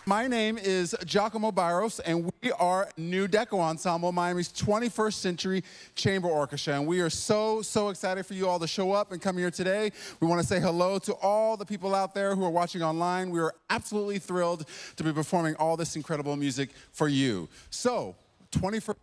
My name is Giacomo Barros, and we are New Deco Ensemble, Miami's 21st century chamber orchestra. And we are so excited for you all to show up and come here today. We want to say hello to all the people out there who are watching online. We are absolutely thrilled to be performing all this incredible music for you. So, 21st.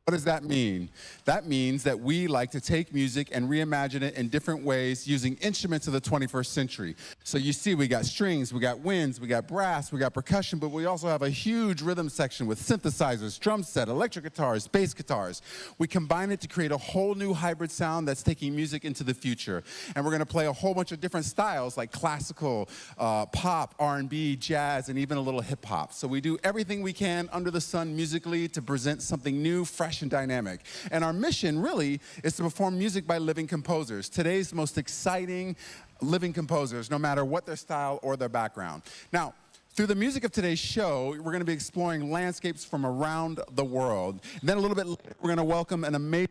What does that mean? That means that we like to take music and reimagine it in different ways using instruments of the 21st century. So you see we got strings, we got winds, we got brass, we got percussion, but we also have a huge rhythm section with synthesizers, drum set, electric guitars, bass guitars. We combine it to create a whole new hybrid sound that's taking music into the future. And we're going to play a whole bunch of different styles like classical, pop, R&B, jazz, and even a little hip hop. So we do everything we can under the sun musically to present something new, fresh, and dynamic. And our mission really is to perform music by living composers, today's most exciting living composers, no matter what their style or their background. Now, through the music of today's show, we're going to be exploring landscapes from around the world. And then a little bit later, we're going to welcome an amazing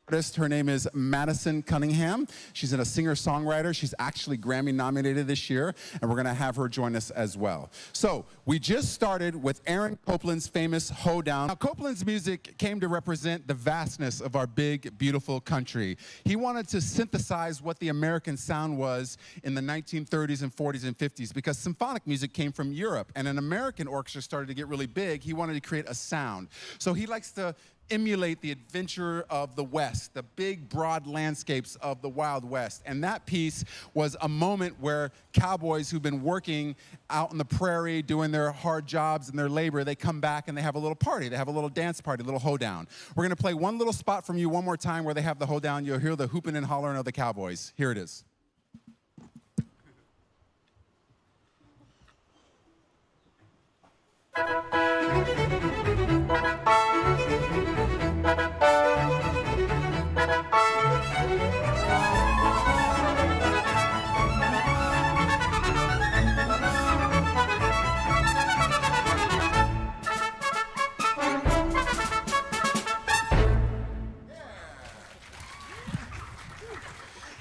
artist. Her name is Madison Cunningham. She's a singer-songwriter. She's actually Grammy nominated this year, and we're going to have her join us as well. So we just started with Aaron Copland's famous Hoedown. Now, Copland's music came to represent the vastness of our big, beautiful country. He wanted to synthesize what the American sound was in the 1930s and 40s and 50s, because symphonic music came from Europe, and an American orchestra started to get really big. He wanted to create a sound. So he likes to emulate the adventure of the West, the big, broad landscapes of the Wild West. And that piece was a moment where cowboys who've been working out on the prairie, doing their hard jobs and their labor, they come back and they have a little party. They have a little dance party, a little hoedown. We're going to play one little spot from you one more time where they have the hoedown. You'll hear the hooping and hollering of the cowboys. Here it is.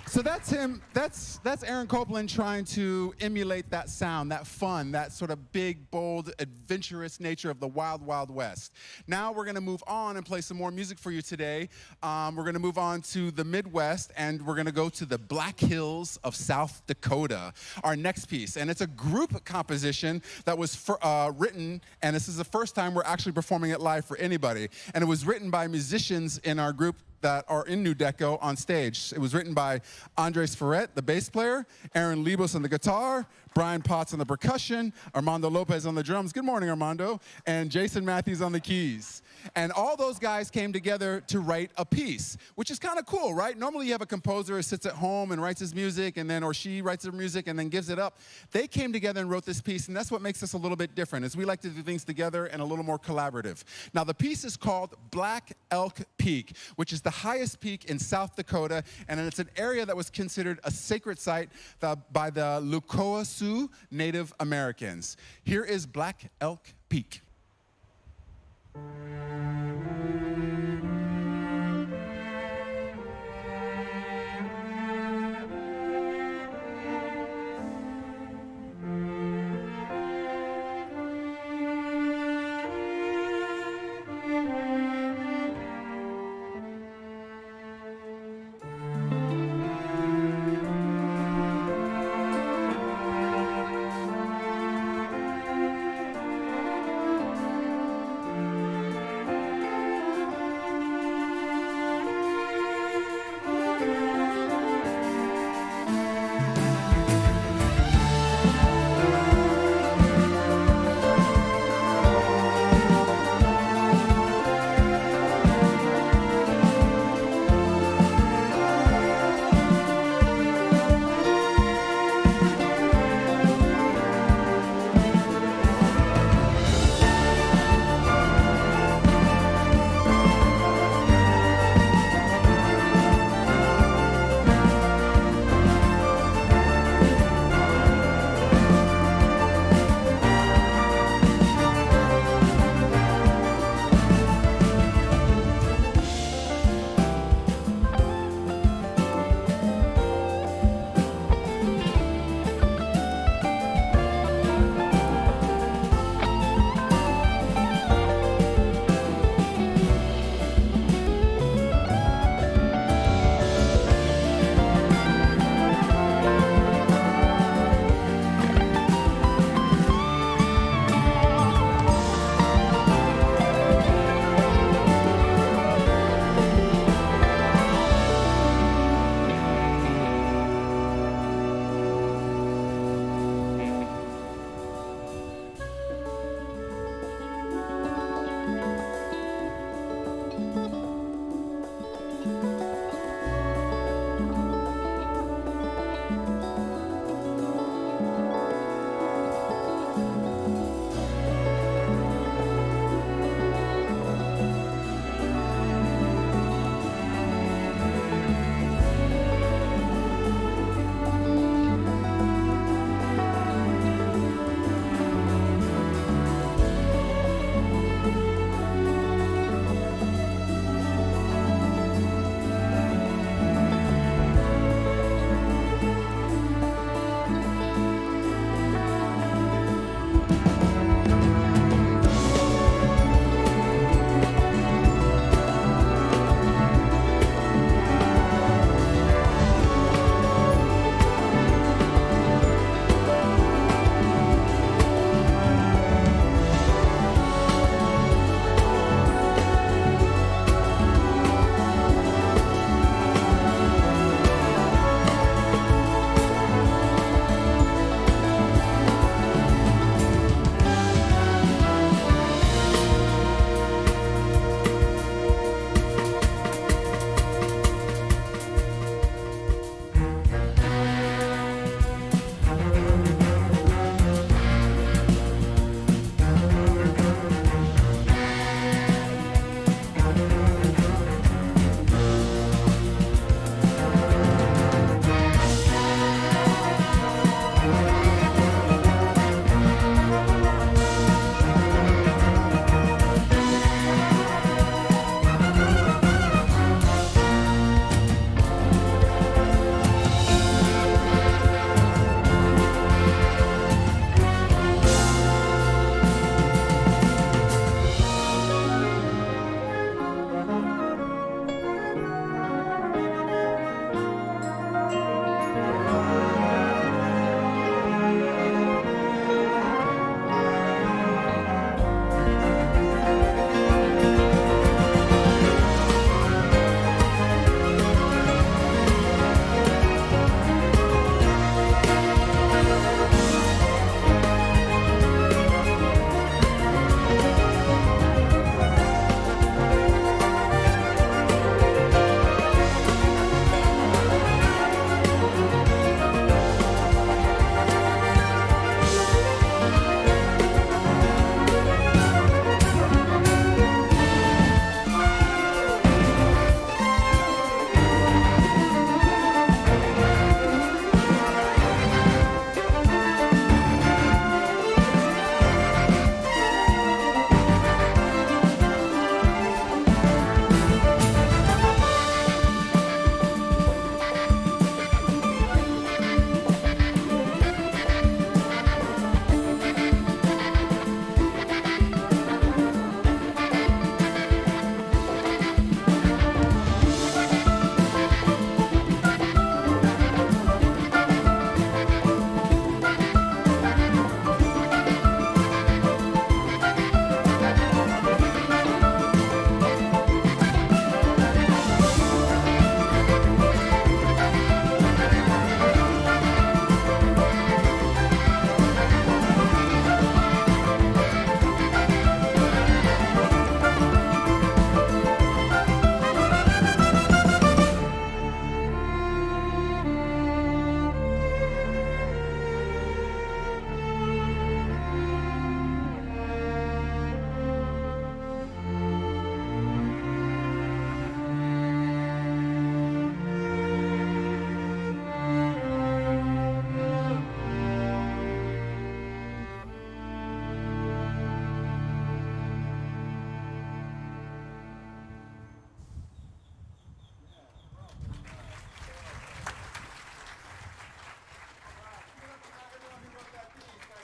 So that's him, that's Aaron Copland trying to emulate that sound, that fun, that sort of big, bold, adventurous nature of the Wild, Wild West. Now we're going to move on and play some more music for you today. We're going to move on to the Midwest, and we're going to go to the Black Hills of South Dakota, our next piece. And it's a group composition that was written, and this is the first time we're actually performing it live for anybody. And it was written by musicians in our group that are in New Deco on stage. It was written by Andres Ferret, the bass player, Aaron Libos on the guitar, Brian Potts on the percussion, Armando Lopez on the drums. Good morning, Armando. And Jason Matthews on the keys. And all those guys came together to write a piece, which is kind of cool, right? Normally you have a composer who sits at home and writes his music, and then, or she writes her music and then gives it up. They came together and wrote this piece, and that's what makes us a little bit different, is we like to do things together and a little more collaborative. Now, the piece is called Black Elk Peak, which is the highest peak in South Dakota, and it's an area that was considered a sacred site by the Lukoa Sioux Native Americans. Here is Black Elk Peak.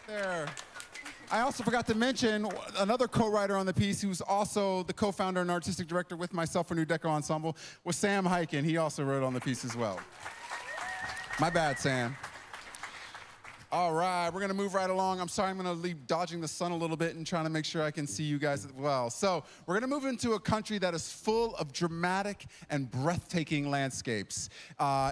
there. I also forgot to mention another co-writer on the piece who's also the co-founder and artistic director with myself for New Deco Ensemble was Sam Hyken. He also wrote on the piece as well. My bad, Sam. All right, we're gonna move right along. I'm sorry, I'm gonna leave dodging the sun a little bit and trying to make sure I can see you guys as well. So we're gonna move into a country that is full of dramatic and breathtaking landscapes.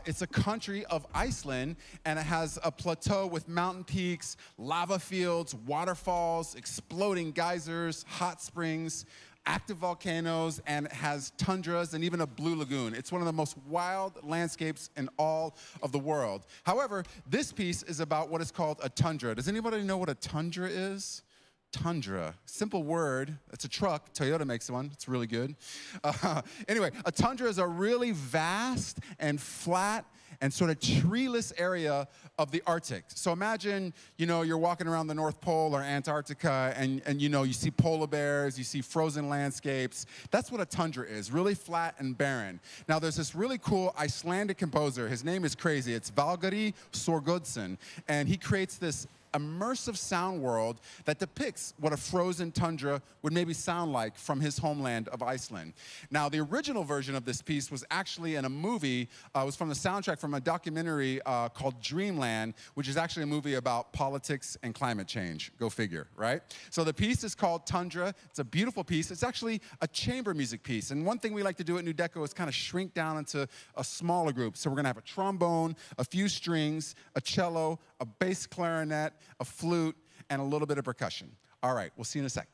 It's a country of Iceland, and it has a plateau with mountain peaks, lava fields, waterfalls, exploding geysers, hot springs, active volcanoes, and it has tundras and even a blue lagoon. It's one of the most wild landscapes in all of the world. However, this piece is about what is called a tundra. Does anybody know what a tundra is? Tundra, simple word. It's a truck. Toyota makes one. It's really good. Anyway, a tundra is a really vast and flat and sort of treeless area of the Arctic. So imagine, you're walking around the North Pole or Antarctica and you see polar bears, you see frozen landscapes. That's what a tundra is, really flat and barren. Now there's this really cool Icelandic composer. His name is crazy. It's Valgeri Sorgudson, and he creates this immersive sound world that depicts what a frozen tundra would maybe sound like from his homeland of Iceland. Now, the original version of this piece was actually in a movie. It was from the soundtrack from a documentary called Dreamland, which is actually a movie about politics and climate change. Go figure, right? So the piece is called Tundra. It's a beautiful piece. It's actually a chamber music piece. And one thing we like to do at New Deco is kind of shrink down into a smaller group. So we're going to have a trombone, a few strings, a cello, a bass clarinet, a flute, and a little bit of percussion. All right, we'll see you in a sec.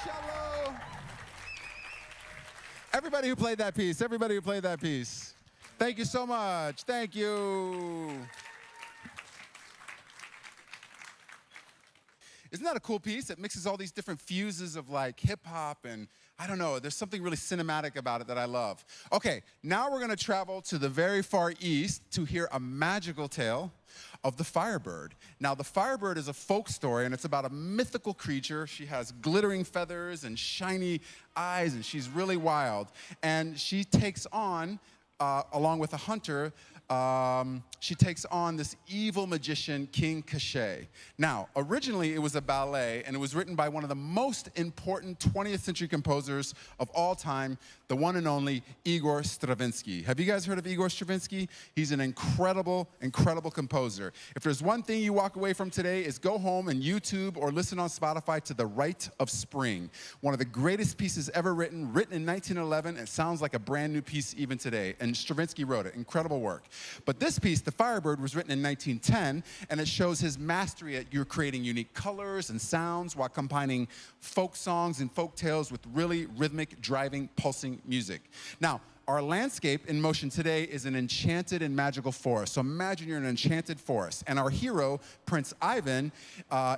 cello. Everybody who played that piece, everybody who played that piece. Thank you so much. Thank you. Isn't that a cool piece? It mixes all these different fuses of like hip hop and I don't know, there's something really cinematic about it that I love. Okay, now we're gonna travel to the very far east to hear a magical tale of the Firebird. Now, the Firebird is a folk story, and it's about a mythical creature. She has glittering feathers and shiny eyes, and she's really wild. And she takes on, along with a hunter, she takes on this evil magician, King Cachet. Now, originally it was a ballet, and it was written by one of the most important 20th century composers of all time, the one and only Igor Stravinsky. Have you guys heard of Igor Stravinsky? He's an incredible, incredible composer. If there's one thing you walk away from today is go home and YouTube or listen on Spotify to The Rite of Spring, one of the greatest pieces ever written in 1911. It sounds like a brand new piece even today, and Stravinsky wrote it. Incredible work. But this piece, The Firebird, was written in 1910, and it shows his mastery at creating unique colors and sounds while combining folk songs and folk tales with really rhythmic, driving, pulsing music. Now, our landscape in motion today is an enchanted and magical forest. So imagine you're in an enchanted forest, and our hero, Prince Ivan,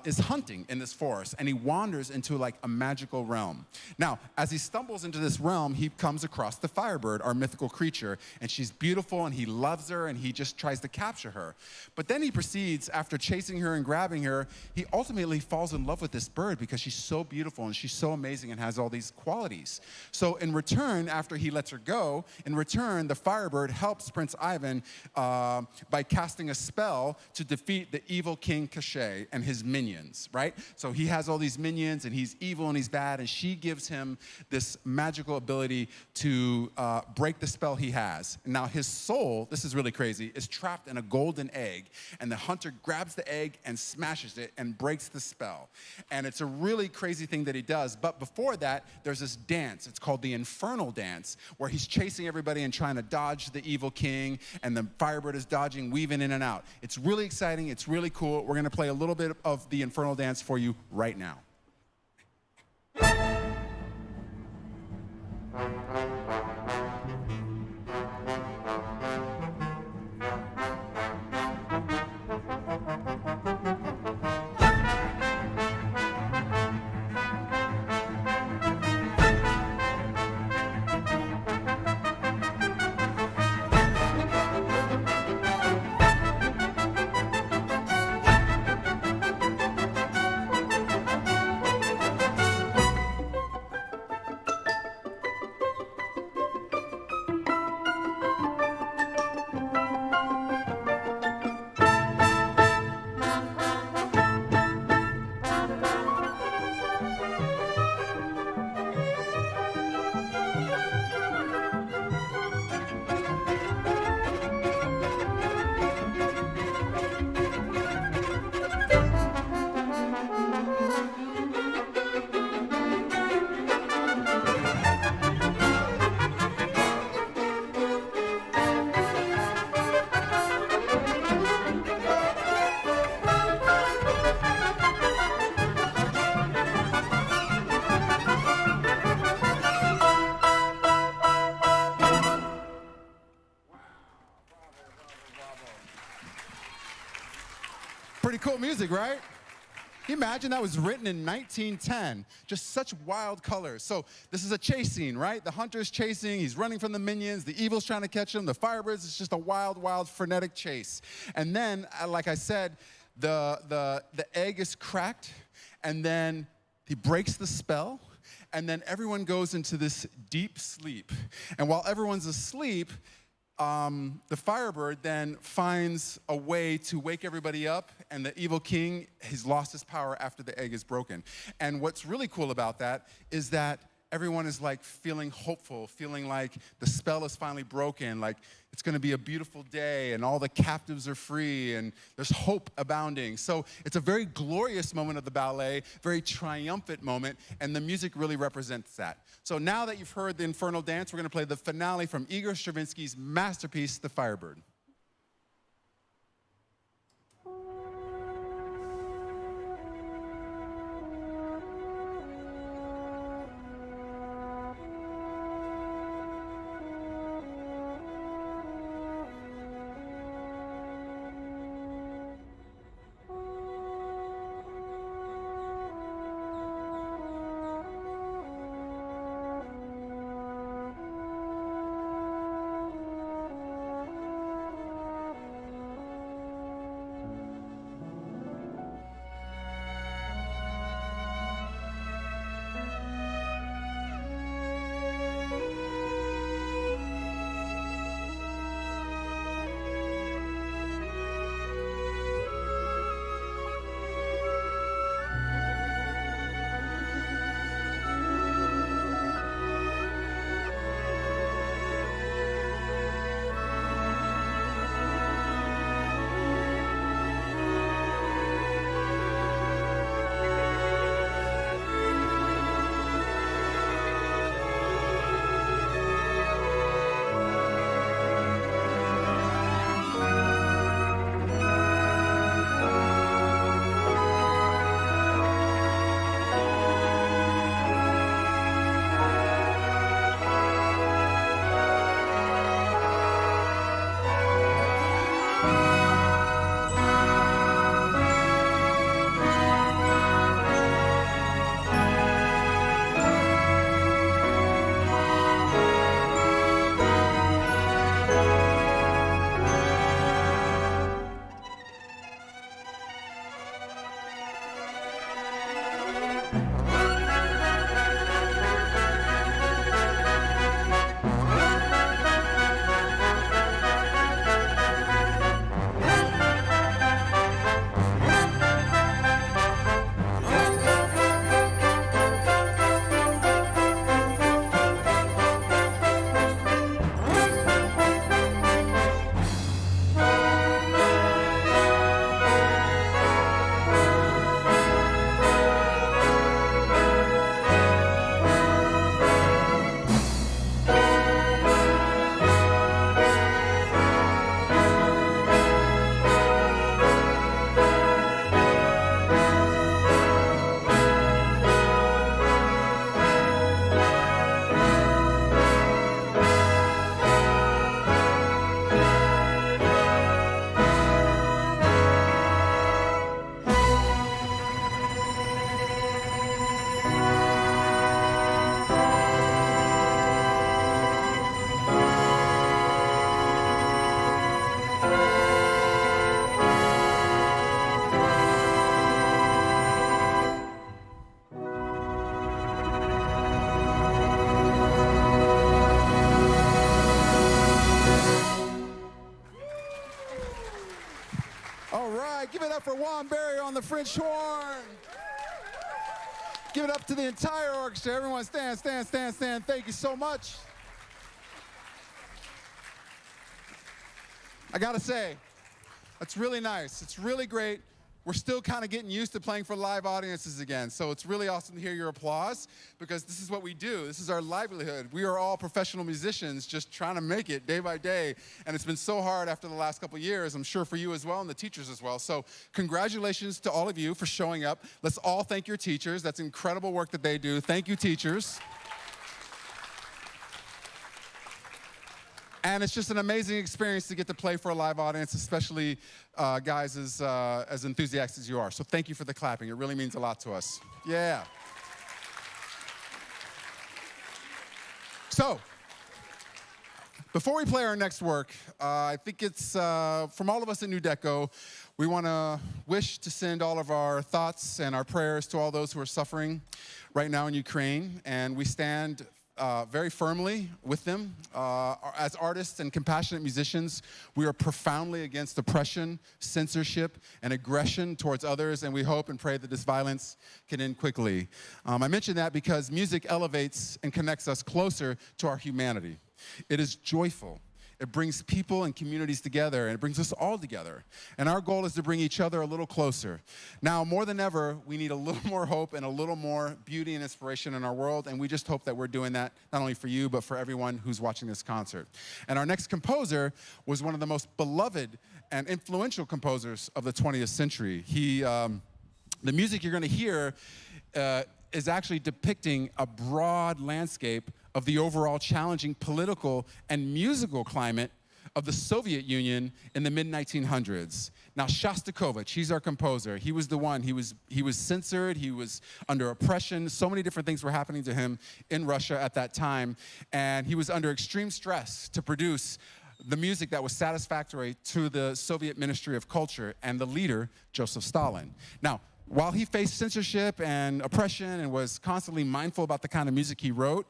is hunting in this forest, and he wanders into like a magical realm. Now, as he stumbles into this realm, he comes across the Firebird, our mythical creature, and she's beautiful, and he loves her, and he just tries to capture her. But then he proceeds, after chasing her and grabbing her, he ultimately falls in love with this bird because she's so beautiful, and she's so amazing and has all these qualities. So in return, after he lets her go, in return, the Firebird helps Prince Ivan by casting a spell to defeat the evil King Cachet and his minions, right? So he has all these minions, and he's evil and he's bad, and she gives him this magical ability to break the spell he has. Now his soul, this is really crazy, is trapped in a golden egg, and the hunter grabs the egg and smashes it and breaks the spell. And it's a really crazy thing that he does. But before that, there's this dance. It's called the Infernal Dance, where he's chasing everybody and trying to dodge the evil king, and the Firebird is dodging, weaving in and out. It's really exciting. It's really cool. We're going to play a little bit of the Infernal Dance for you right now. Pretty cool music, right? Can you imagine that was written in 1910? Just such wild colors. So this is a chase scene, right? The hunter's chasing, he's running from the minions, the evil's trying to catch him, the Firebirds, it's just a wild, wild, frenetic chase. And then, like I said, the egg is cracked, and then he breaks the spell, and then everyone goes into this deep sleep. And while everyone's asleep, the Firebird then finds a way to wake everybody up, and the evil king has lost his power after the egg is broken. And what's really cool about that is that everyone is like feeling hopeful, feeling like the spell is finally broken, like it's going to be a beautiful day and all the captives are free and there's hope abounding. So it's a very glorious moment of the ballet, very triumphant moment, and the music really represents that. So now that you've heard the Infernal Dance, we're going to play the finale from Igor Stravinsky's masterpiece, The Firebird. French horn. Give it up to the entire orchestra. Everyone stand, stand, stand, stand. Thank you so much. I gotta say, it's really nice. It's really great. We're still kind of getting used to playing for live audiences again, so it's really awesome to hear your applause, because this is what we do. This is our livelihood. We are all professional musicians just trying to make it day by day, and it's been so hard after the last couple years, I'm sure for you as well and the teachers as well. So congratulations to all of you for showing up. Let's all thank your teachers. That's incredible work that they do. Thank you, teachers. And it's just an amazing experience to get to play for a live audience, especially guys as enthusiastic as you are. So thank you for the clapping. It really means a lot to us. Yeah. So, before we play our next work, I think it's from all of us at New Deco, we want to wish to send all of our thoughts and our prayers to all those who are suffering right now in Ukraine. And we stand very firmly with them. As artists and compassionate musicians, we are profoundly against oppression, censorship, and aggression towards others, and we hope and pray that this violence can end quickly. I mention that because music elevates and connects us closer to our humanity. It is joyful. It brings people and communities together, and it brings us all together. And our goal is to bring each other a little closer. Now, more than ever, we need a little more hope and a little more beauty and inspiration in our world, and we just hope that we're doing that not only for you, but for everyone who's watching this concert. And our next composer was one of the most beloved and influential composers of the 20th century. The music you're going to hear is actually depicting a broad landscape of the overall challenging political and musical climate of the Soviet Union in the mid-1900s. Now, Shostakovich, he's our composer. He was the one. He was censored. He was under oppression. So many different things were happening to him in Russia at that time. And he was under extreme stress to produce the music that was satisfactory to the Soviet Ministry of Culture and the leader, Joseph Stalin. Now, while he faced censorship and oppression and was constantly mindful about the kind of music he wrote,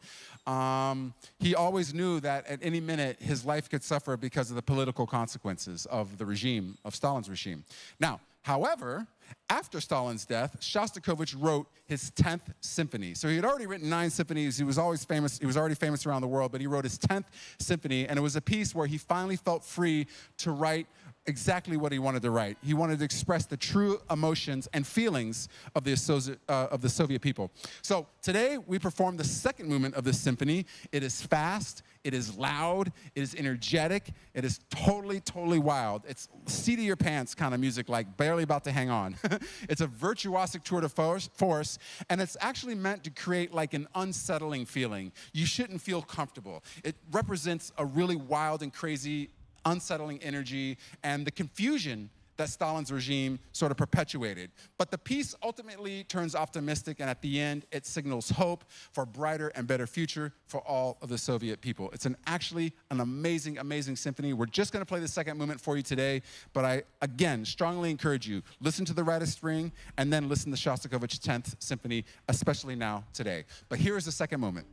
he always knew that at any minute his life could suffer because of the political consequences of the regime, of Stalin's regime. Now, however, after Stalin's death, Shostakovich wrote his 10th symphony. So he had already written 9 symphonies. He was always famous. He was already famous around the world, but he wrote his 10th symphony, and it was a piece where he finally felt free to write exactly what he wanted to write. He wanted to express the true emotions and feelings of the Soviet people. So today we perform the second movement of this symphony. It is fast, it is loud, it is energetic, it is totally, totally wild. It's seat of your pants kind of music, like barely about to hang on. It's a virtuosic tour de force, and it's actually meant to create like an unsettling feeling. You shouldn't feel comfortable. It represents a really wild and crazy unsettling energy and the confusion that Stalin's regime sort of perpetuated. But the piece ultimately turns optimistic, and at the end, it signals hope for a brighter and better future for all of the Soviet people. It's actually an amazing, amazing symphony. We're just gonna play the second movement for you today, but I, again, strongly encourage you, listen to the Rite of Spring, and then listen to Shostakovich's 10th Symphony, especially now, today. But here is the second movement.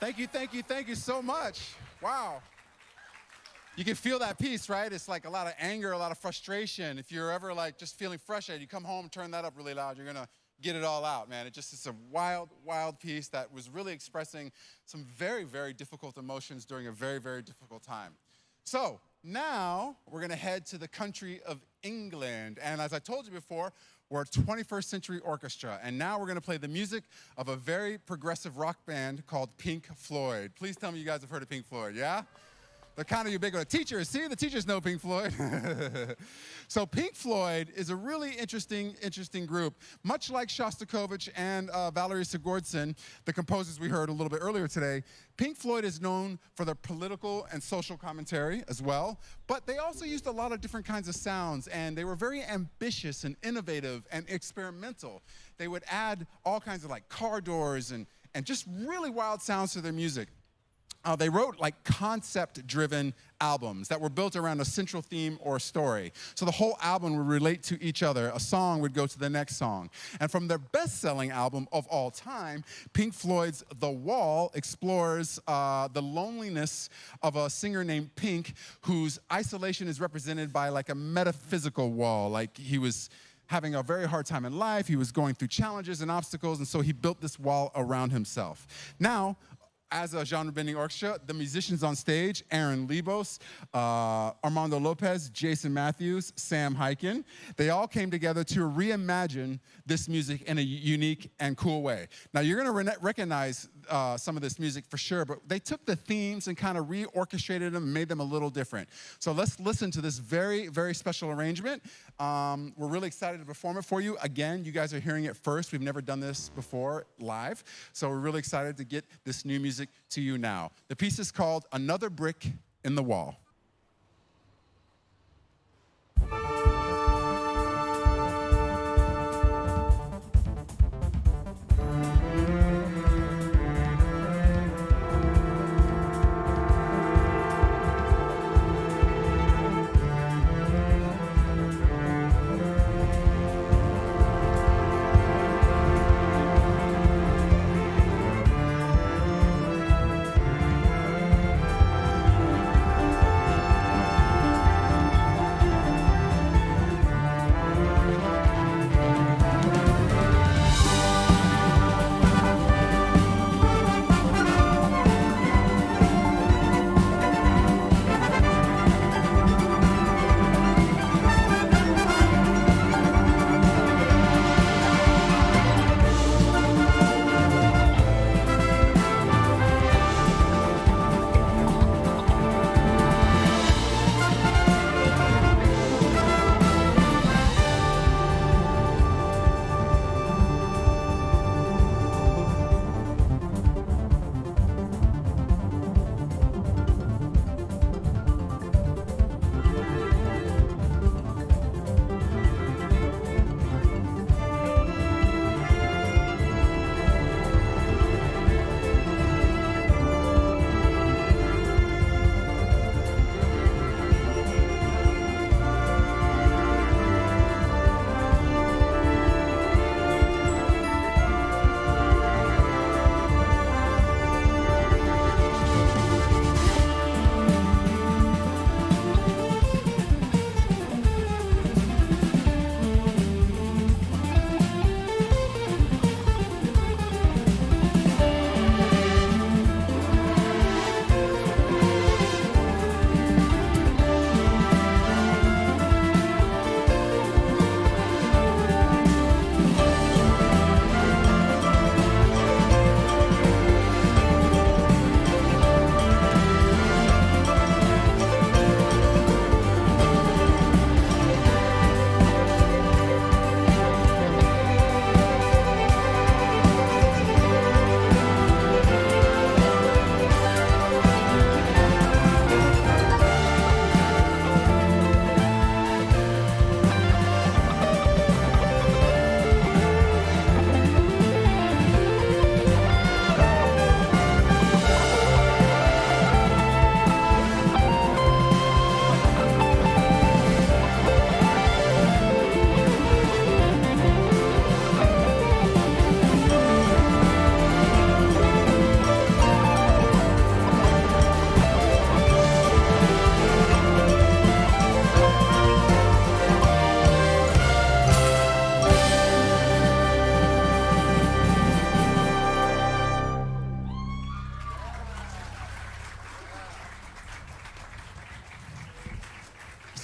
Thank you so much. Wow. You can feel that piece, right? It's like a lot of anger, a lot of frustration. If you're ever like just feeling frustrated, you come home, turn that up really loud, you're gonna get it all out, man. It just is a wild, wild piece that was really expressing some very, very difficult emotions during a very, very difficult time. So now we're gonna head to the country of England. And as I told you before, we're a 21st century orchestra. And now we're gonna play the music of a very progressive rock band called Pink Floyd. Please tell me you guys have heard of Pink Floyd, yeah? They're kind of ubiquitous. Teachers, see, the teachers know Pink Floyd. So Pink Floyd is a really interesting group. Much like Shostakovich and Valery Sigurdsson, the composers we heard a little bit earlier today, Pink Floyd is known for their political and social commentary as well, but they also used a lot of different kinds of sounds, and they were very ambitious and innovative and experimental. They would add all kinds of like car doors and just really wild sounds to their music. They wrote like concept-driven albums that were built around a central theme or story. So the whole album would relate to each other. A song would go to the next song. And from their best-selling album of all time, Pink Floyd's The Wall explores the loneliness of a singer named Pink, whose isolation is represented by like a metaphysical wall. Like he was having a very hard time in life, he was going through challenges and obstacles, and so he built this wall around himself. Now, as a genre-bending orchestra, the musicians on stage, Aaron Lebos, Armando Lopez, Jason Matthews, Sam Hyken, they all came together to reimagine this music in a unique and cool way. Now, you're gonna recognize some of this music for sure, but they took the themes and kind of reorchestrated them and made them a little different. So let's listen to this very, very special arrangement. We're really excited to perform it for you. Again, you guys are hearing it first. We've never done this before live, so we're really excited to get this new music to you now. The piece is called Another Brick in the Wall.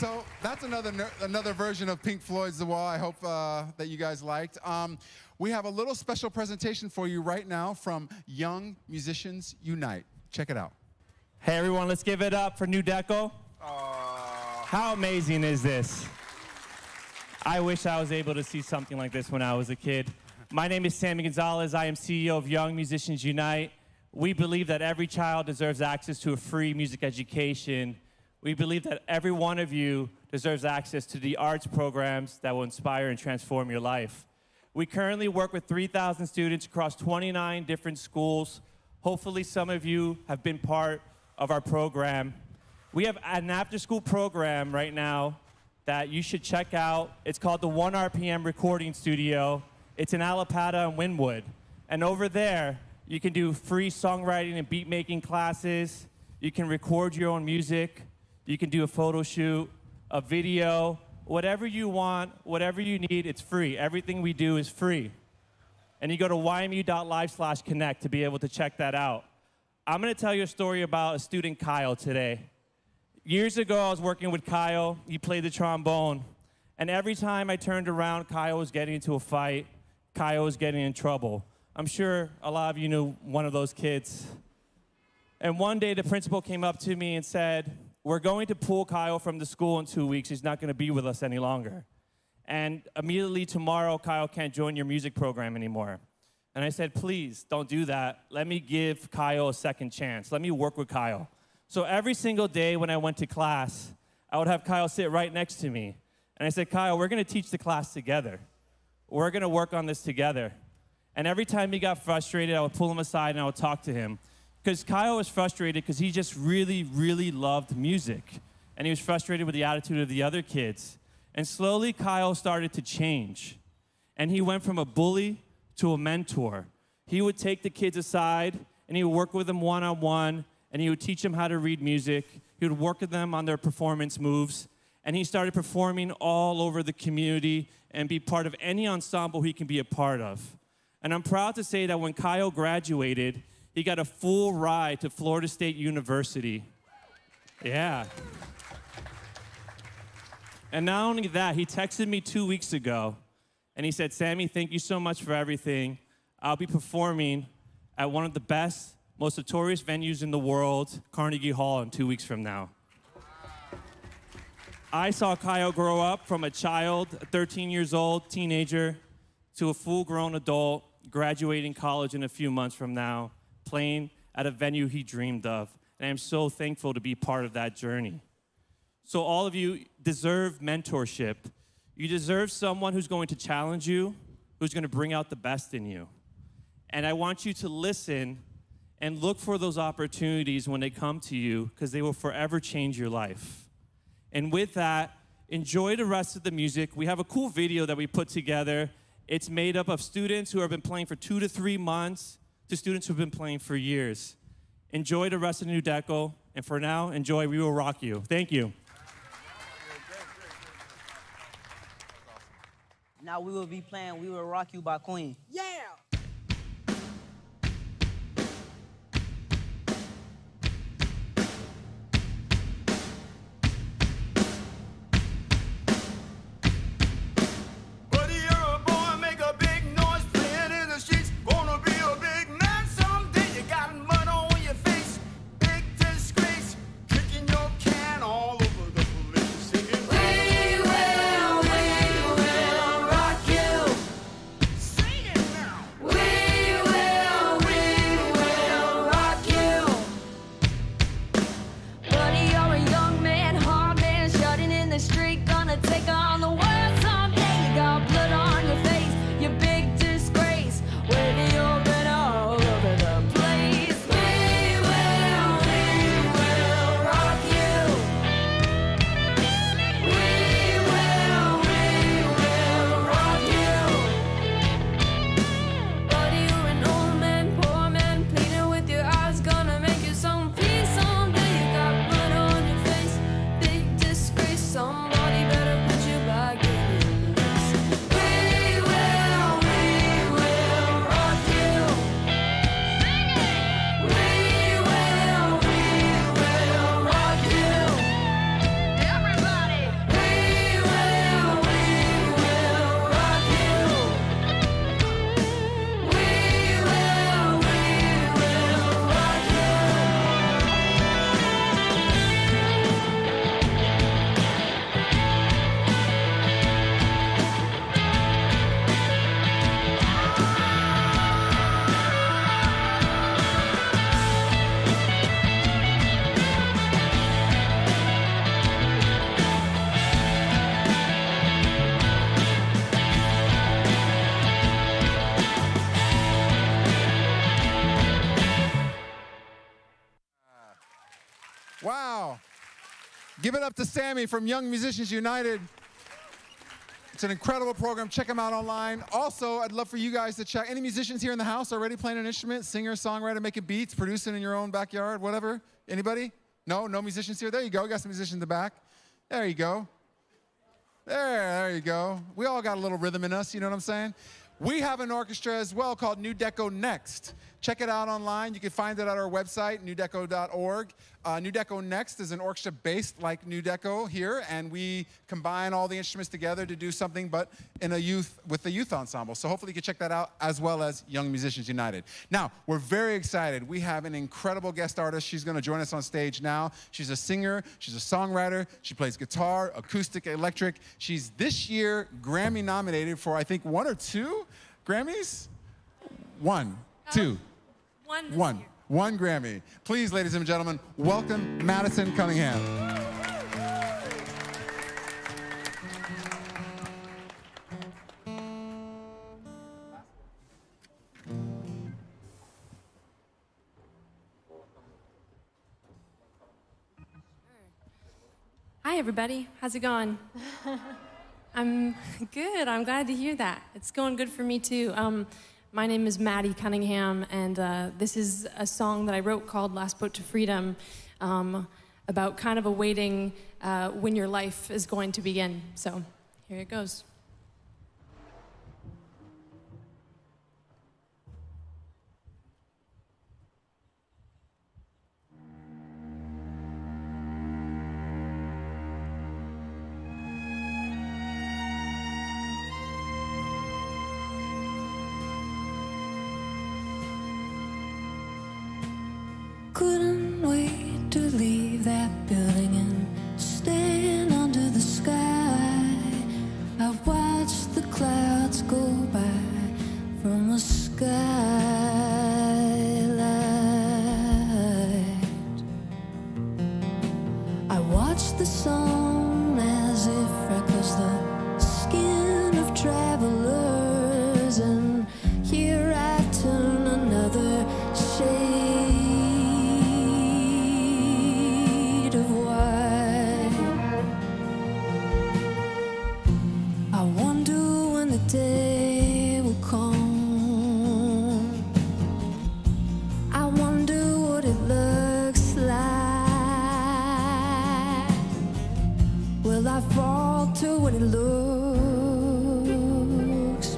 So that's another version of Pink Floyd's The Wall. I hope that you guys liked. We have a little special presentation for you right now from Young Musicians Unite. Check it out. Hey everyone, let's give it up for New Deco. How amazing is this? I wish I was able to see something like this when I was a kid. My name is Sammy Gonzalez. I am CEO of Young Musicians Unite. We believe that every child deserves access to a free music education. We believe that every one of you deserves access to the arts programs that will inspire and transform your life. We currently work with 3,000 students across 29 different schools. Hopefully some of you have been part of our program. We have an after-school program right now that you should check out. It's called the 1 RPM Recording Studio. It's in Allapattah and Wynwood. And over there, you can do free songwriting and beat-making classes. You can record your own music. You can do a photo shoot, a video, whatever you want, whatever you need, it's free. Everything we do is free. And you go to ymu.live/connect to be able to check that out. I'm going to tell you a story about a student, Kyle, today. Years ago, I was working with Kyle. He played the trombone. And every time I turned around, Kyle was getting into a fight. Kyle was getting in trouble. I'm sure a lot of you knew one of those kids. And one day, the principal came up to me and said, "We're going to pull Kyle from the school in 2 weeks. He's not going to be with us any longer. And immediately tomorrow, Kyle can't join your music program anymore." And I said, "Please, don't do that. Let me give Kyle a second chance. Let me work with Kyle." So every single day when I went to class, I would have Kyle sit right next to me. And I said, "Kyle, we're going to teach the class together. We're going to work on this together." And every time he got frustrated, I would pull him aside and I would talk to him. Because Kyle was frustrated because he just really, really loved music. And he was frustrated with the attitude of the other kids. And slowly, Kyle started to change. And he went from a bully to a mentor. He would take the kids aside, and he would work with them one-on-one, and he would teach them how to read music. He would work with them on their performance moves. And he started performing all over the community and be part of any ensemble he can be a part of. And I'm proud to say that when Kyle graduated, he got a full ride to Florida State University. Yeah. And not only that, he texted me 2 weeks ago, and he said, "Sammy, thank you so much for everything. I'll be performing at one of the best, most notorious venues in the world, Carnegie Hall, in 2 weeks from now." I saw Kyle grow up from a child, 13 years old, teenager, to a full-grown adult, graduating college in a few months from now, playing at a venue he dreamed of. And I'm so thankful to be part of that journey. So all of you deserve mentorship. You deserve someone who's going to challenge you, who's going to bring out the best in you. And I want you to listen and look for those opportunities when they come to you, because they will forever change your life. And with that, enjoy the rest of the music. We have a cool video that we put together. It's made up of students who have been playing for 2 to 3 months to students who have been playing for years. Enjoy the rest of New Deco, and for now, enjoy We Will Rock You. Thank you. Now we will be playing We Will Rock You by Queen. Yeah! Sing it now! Wow. Give it up to Sammy from Young Musicians United. It's an incredible program. Check them out online. Also, I'd love for you guys to check. Any musicians here in the house already playing an instrument? Singer, songwriter, making beats, producing in your own backyard, whatever? Anybody? No? No musicians here? There you go. Got some musicians in the back. There you go. There you go. We all got a little rhythm in us, you know what I'm saying? We have an orchestra as well called New Deco NXT. Check it out online. You can find it at our website, newdeco.org. New Deco NXT is an orchestra based like New Deco here, and we combine all the instruments together to do something, but with the youth ensemble. So hopefully you can check that out, as well as Young Musicians United. Now, we're very excited. We have an incredible guest artist. She's going to join us on stage now. She's a singer. She's a songwriter. She plays guitar, acoustic, electric. She's this year Grammy nominated for, I think, 1 or 2 Grammys? 1, 2. One Grammy. Please, ladies and gentlemen, welcome Madison Cunningham. Hi, everybody. How's it going? I'm good. I'm glad to hear that. It's going good for me, too. My name is Maddie Cunningham, and this is a song that I wrote called Last Boat to Freedom, about kind of awaiting when your life is going to begin. So here it goes. Couldn't wait to leave that building and stand under the sky. I've watched the clouds go by from a skylight. I watched the sun as it freckles the skin of travelers, and here I turn another shade. Day will come. I wonder what it looks like. Will I falter when it looks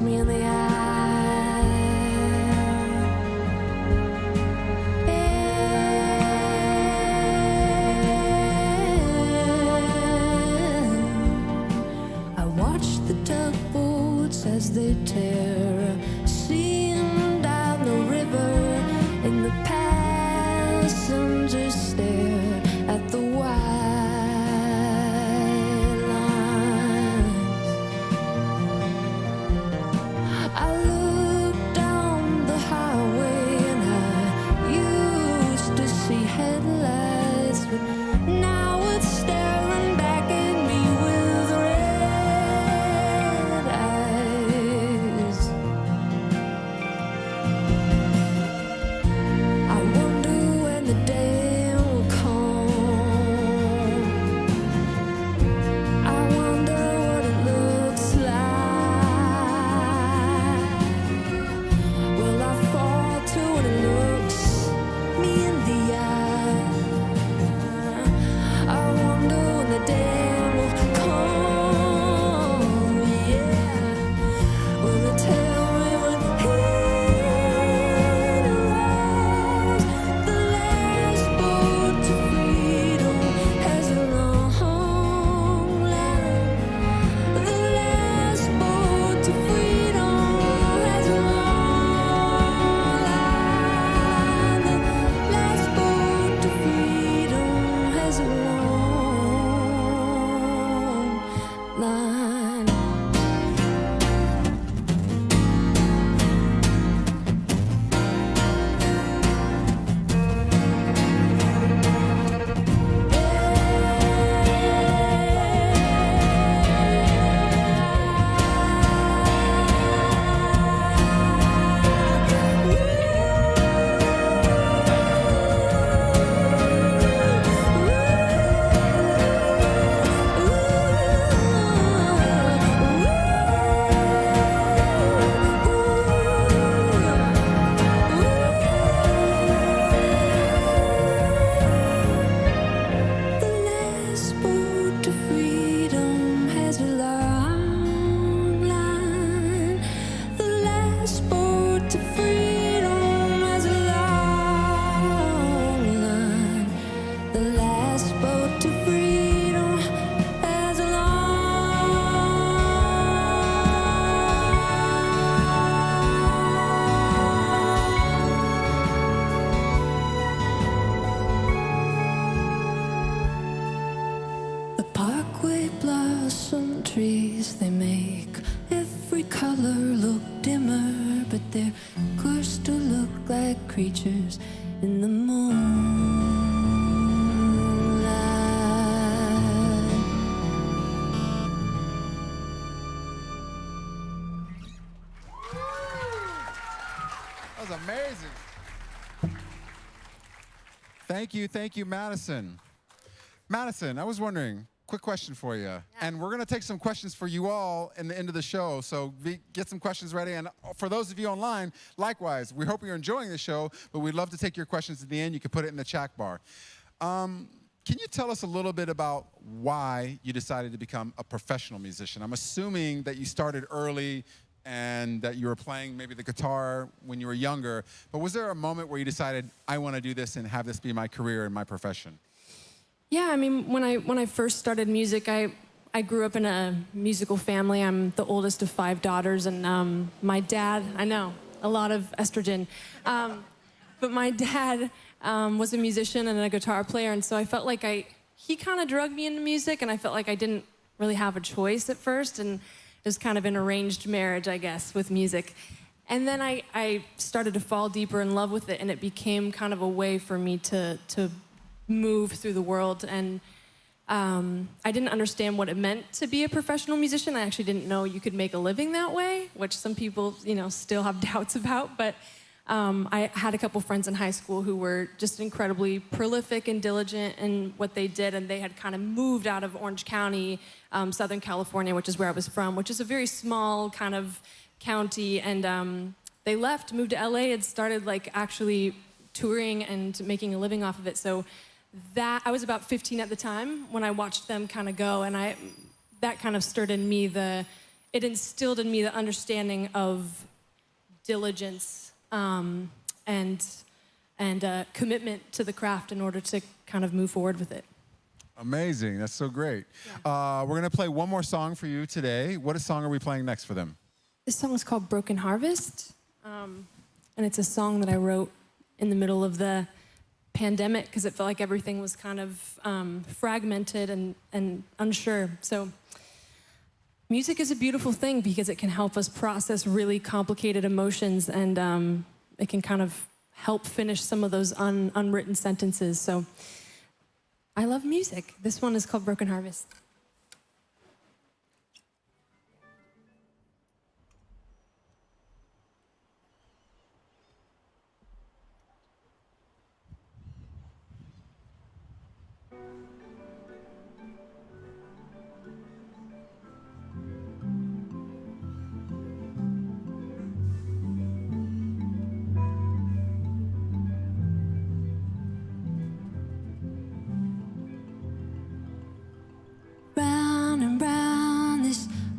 me in the eye? I watch the tugboats as they tear, seeing down the river, and the passengers stare at the white lines. I look down the highway and I used to see headlights, but now it's staring back at me with red eyes. I wonder when the day will come. blossom trees, they make every color look dimmer, but they're cursed to look like creatures in the moonlight. That was amazing. Thank you, Madison. Madison, I was wondering, quick question for you. And we're going to take some questions for you all in the end of the show, so get some questions ready. And for those of you online, likewise, we hope you're enjoying the show, but we'd love to take your questions at the end. You can put it in the chat bar. Can you tell us a little bit about why you decided to become a professional musician? I'm assuming that you started early and that you were playing maybe the guitar when you were younger, but was there a moment where you decided, I want to do this and have this be my career and my profession? Yeah, I mean, when I first started music, I grew up in a musical family. I'm the oldest of 5 daughters, and my dad, I know, a lot of estrogen, but my dad was a musician and a guitar player, and so I felt like he kind of drugged me into music, and I felt like I didn't really have a choice at first, and it was kind of an arranged marriage, I guess, with music. And then I started to fall deeper in love with it, and it became kind of a way for me to move through the world. And I didn't understand what it meant to be a professional musician. I actually didn't know you could make a living that way, which some people, still have doubts about. But I had a couple friends in high school who were just incredibly prolific and diligent in what they did, and they had kind of moved out of Orange County, Southern California, which is where I was from, which is a very small kind of county, and they left, moved to LA, and started actually touring and making a living off of it. So I was about 15 at the time when I watched them kind of go, and that kind of stirred in me it instilled in me the understanding of diligence and commitment to the craft in order to kind of move forward with it. Amazing, that's so great. Yeah. We're gonna play one more song for you today. What song are we playing next for them? This song is called Broken Harvest, and it's a song that I wrote in the middle of the pandemic because it felt like everything was kind of fragmented and unsure. So music is a beautiful thing because it can help us process really complicated emotions, and it can kind of help finish some of those unwritten sentences. So I love music. This one is called Broken Harvest.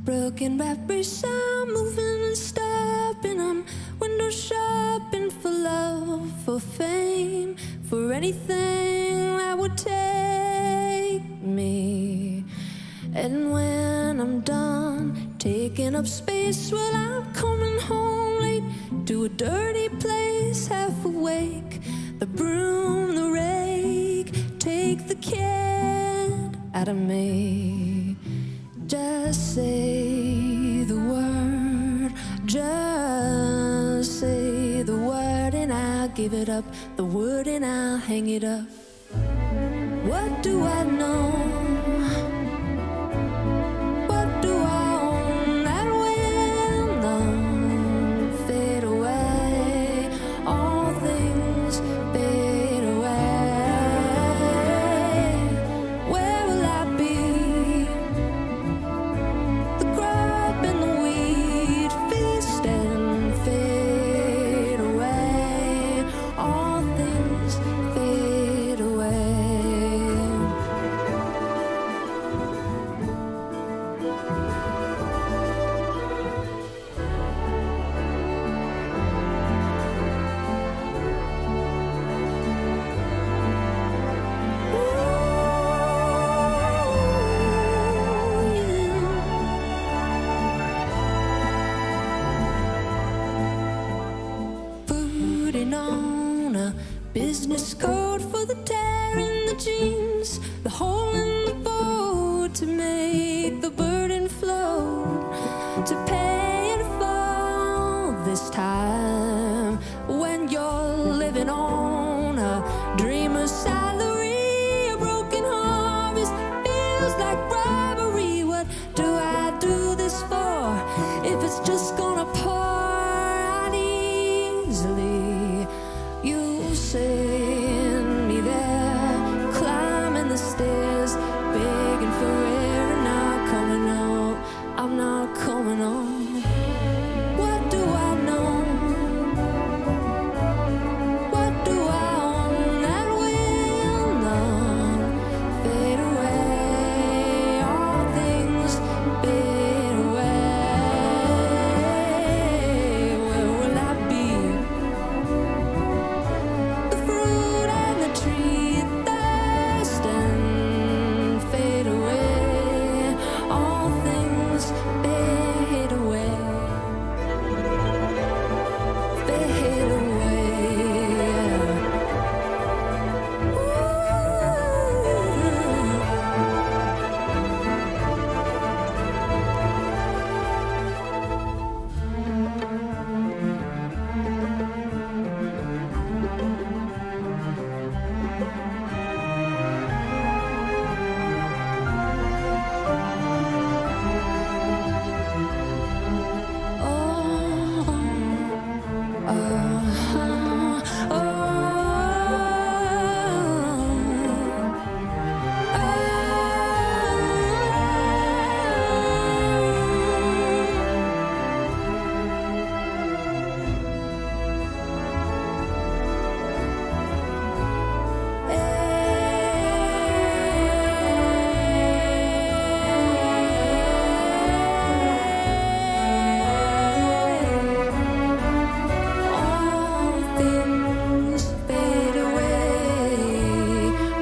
Broken rappers sound, moving and stopping. I'm window shopping for love, for fame, for anything that would take me. And when I'm done taking up space, well, I'm coming home late to a dirty place, half awake. The broom, the rake, take the kid out of me. Just say the word, just say the word, and I'll give it up, the word, and I'll hang it up. What do I know? What do I own that will not fade away? All things fade away. Where will I be? The crop and the weed feast and fade away. All things fade away. Putting on a business code for the tear in the jeans, the hole in the boat to make the burden flow, to pay in full this time, when you're living on a dreamer's salary. A broken harvest feels like robbery. What do I do this for if it's just gonna pour out easily? You send me there, climbing the stairs, begging for air and not coming out. I'm not coming on. What do I know? What do I own that will not fade away? All things fade away. Where will I be? The fruit and the tree, thirst and fade away. All things fade away. Fade away. All things fade away.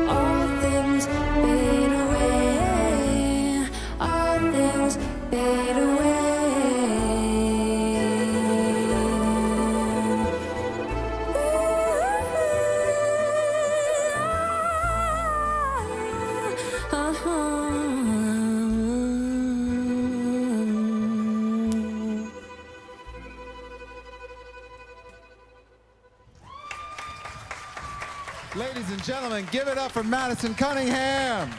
All things fade away. All things fade away. Ladies and gentlemen, give it up for Madison Cunningham.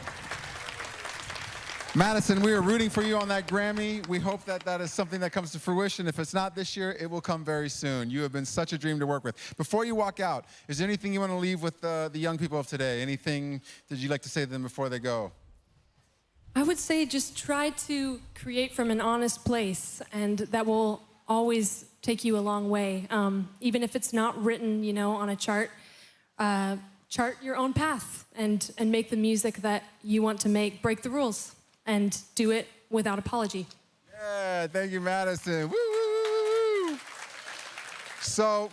Madison, we are rooting for you on that Grammy. We hope that that is something that comes to fruition. If it's not this year, it will come very soon. You have been such a dream to work with. Before you walk out, is there anything you want to leave with the young people of today? Anything that you'd like to say to them before they go? I would say just try to create from an honest place, and that will always take you a long way. Even if it's not written, on a chart, chart your own path and make the music that you want to make. Break the rules and do it without apology. Yeah, thank you, Madison. Woo, woo, woo, woo. So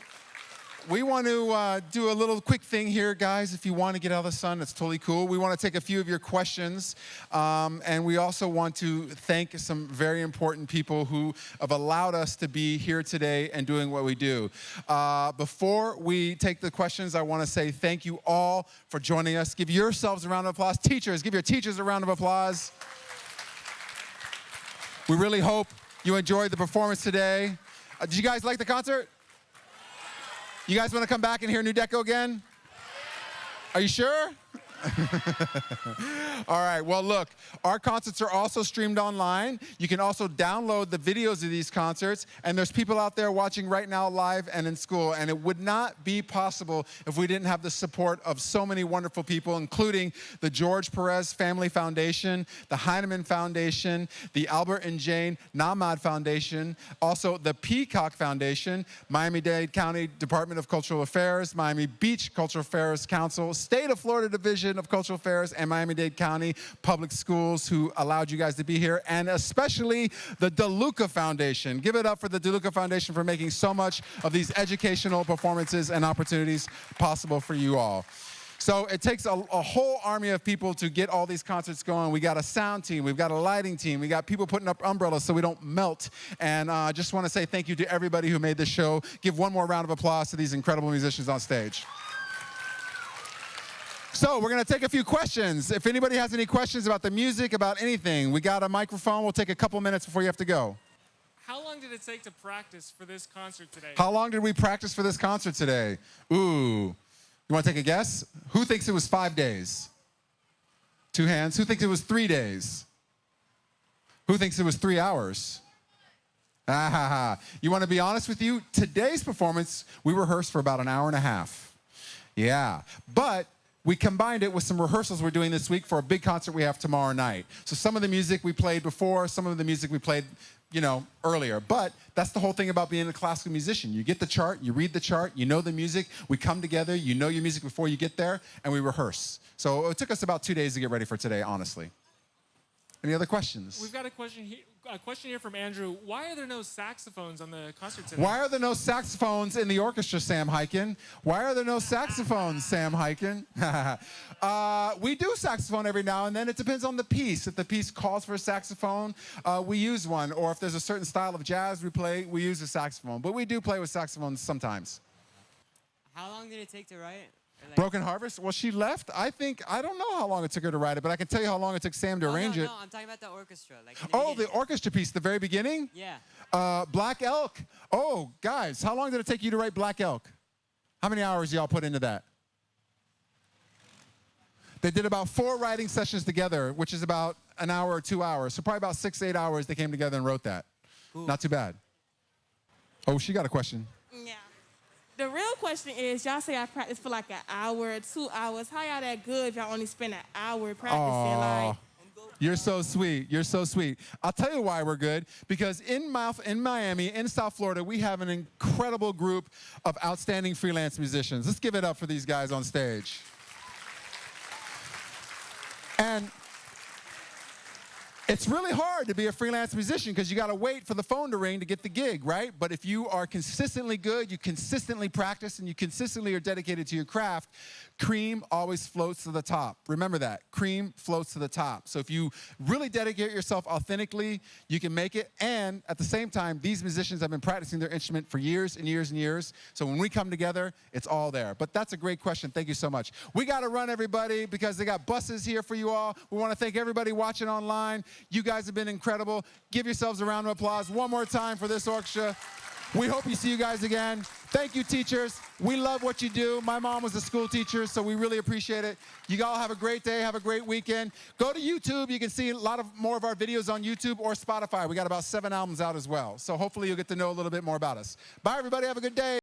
we want to do a little quick thing here, guys. If you want to get out of the sun, that's totally cool. We want to take a few of your questions, and we also want to thank some very important people who have allowed us to be here today and doing what we do. Before we take the questions, I want to say thank you all for joining us. Give yourselves a round of applause. Teachers, give your teachers a round of applause. We really hope you enjoyed the performance today. Did you guys like the concert? You guys want to come back and hear New Deco again? Are you sure? All right, well, look, our concerts are also streamed online. You can also download the videos of these concerts, and there's people out there watching right now live and in school, and it would not be possible if we didn't have the support of so many wonderful people, including the George Perez Family Foundation, the Heinemann Foundation, the Albert and Jane Namad Foundation, also the Peacock Foundation, Miami-Dade County Department of Cultural Affairs, Miami Beach Cultural Affairs Council, State of Florida Division of Cultural Affairs, and Miami-Dade County Public Schools, who allowed you guys to be here, and especially the DeLuca Foundation. Give it up for the DeLuca Foundation for making so much of these educational performances and opportunities possible for you all. So it takes a whole army of people to get all these concerts going. We got a sound team, we've got a lighting team, we got people putting up umbrellas so we don't melt. And I just want to say thank you to everybody who made this show. Give one more round of applause to these incredible musicians on stage. So we're going to take a few questions. If anybody has any questions about the music, about anything, we got a microphone. We'll take a couple minutes before you have to go. How long did it take to practice for this concert today? How long did we practice for this concert today? Ooh. You want to take a guess? Who thinks it was 5 days? 2 hands. Who thinks it was 3 days? Who thinks it was 3 hours? You want to be honest with you? Today's performance, we rehearsed for about an hour and a half. Yeah. But we combined it with some rehearsals we're doing this week for a big concert we have tomorrow night. So some of the music we played before, some of the music we played, earlier. But that's the whole thing about being a classical musician. You get the chart, you read the chart, you know the music, we come together, you know your music before you get there, and we rehearse. So it took us about 2 days to get ready for today, honestly. Any other questions? We've got a question here from Andrew. Why are there no saxophones on the concert today? Why are there no saxophones in the orchestra, Sam Hyken? Why are there no saxophones, Sam Hyken? We do saxophone every now and then. It depends on the piece. If the piece calls for a saxophone, we use one. Or if there's a certain style of jazz we play, we use a saxophone. But we do play with saxophones sometimes. How long did it take to write? Broken Harvest? Well, she left. I don't know how long it took her to write it, but I can tell you how long it took Sam to arrange it. No, I'm talking about the orchestra. The orchestra piece, the very beginning? Yeah. Black Elk. Oh, guys, how long did it take you to write Black Elk? How many hours y'all put into that? They did about 4 writing sessions together, which is about an hour or 2 hours. So probably about 6 to 8 hours they came together and wrote that. Cool. Not too bad. Oh, she got a question. Yeah. The real question is, y'all say I practice for like an hour, 2 hours. How y'all that good if y'all only spend an hour practicing? Aww. You're so sweet. You're so sweet. I'll tell you why we're good. Because in Miami, in South Florida, we have an incredible group of outstanding freelance musicians. Let's give it up for these guys on stage. And it's really hard to be a freelance musician because you got to wait for the phone to ring to get the gig, right? But if you are consistently good, you consistently practice, and you consistently are dedicated to your craft, cream always floats to the top. Remember that. Cream floats to the top. So if you really dedicate yourself authentically, you can make it. And at the same time, these musicians have been practicing their instrument for years and years and years. So when we come together, it's all there. But that's a great question. Thank you so much. We got to run, everybody, because they got buses here for you all. We want to thank everybody watching online. You guys have been incredible. Give yourselves a round of applause one more time for this orchestra. We hope you see you guys again. Thank you, teachers. We love what you do. My mom was a school teacher, so we really appreciate it. You all have a great day. Have a great weekend. Go to YouTube. You can see a lot more of our videos on YouTube or Spotify. We got about 7 albums out as well. So hopefully you'll get to know a little bit more about us. Bye, everybody. Have a good day.